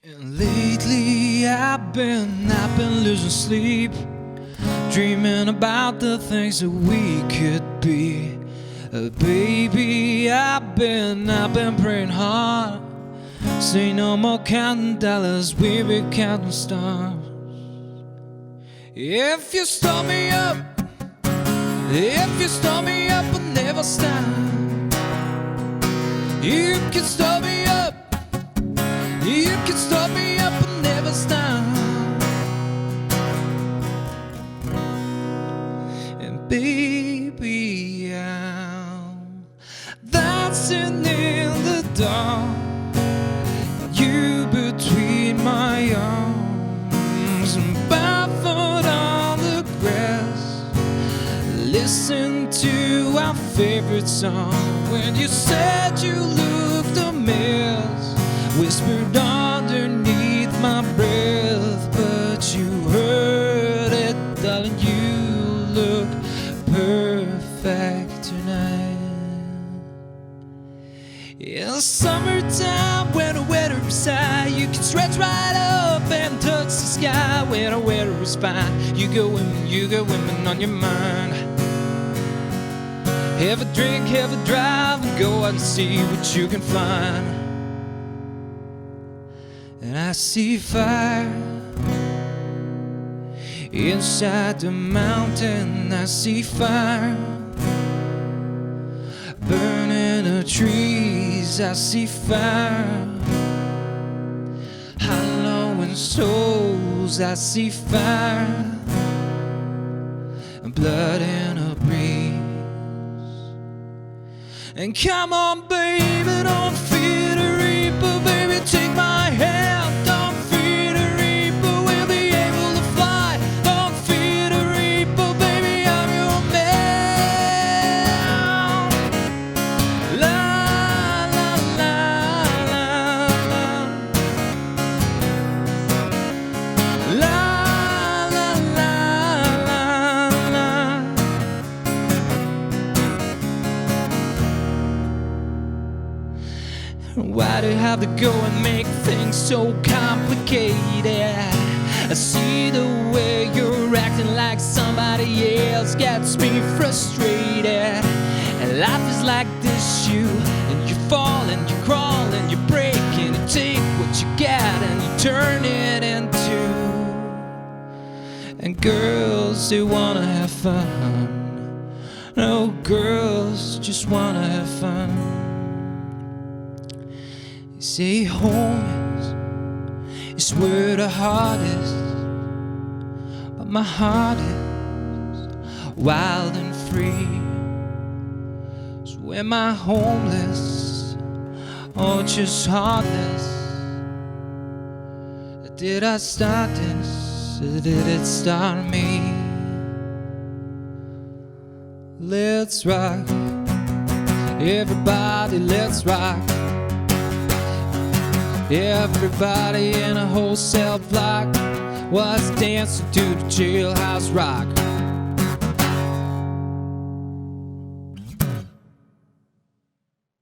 And lately I've been losing sleep, dreaming about the things that we could be. Baby, I've been praying hard. Say no more counting dollars, we be counting stars. If you start me up, I'll never stop. You can start me up, I'll never stop. And baby, I'm dancing in the dark, you between my arms, and barefoot on the grass, listen to our favorite song. When you said you looked a mess, whispered underneath my breath, but you heard it, darling, you look perfect tonight. In the summertime, when the weather is high, you can stretch right up and touch the sky. When the weather is fine, you got women on your mind. Have a drink, have a drive, and go out and see what you can find. And I see fire inside the mountain. I see fire burning the trees. I see fire hollowing souls. I see fire and blood in a breeze. And come on, baby, don't fear the reaper. Baby, take my hand. Don't fear the reaper, we'll be able to fly. Don't fear the reaper, baby, I'm your man. La la la la la. La la la la la. Why do you have to go and make things so complicated? I see the way you're acting like somebody else gets me frustrated. And life is like this, and you fall and you crawl and you break and you take what you get and you turn it into. And girls, they wanna have fun. No, girls just wanna have fun. You say home is where the heart is, but my heart is wild and free. So am I homeless or just heartless? Did I start this or did it start me? Let's rock, everybody, let's rock. Everybody in a wholesale block was dancing to the Jailhouse rock.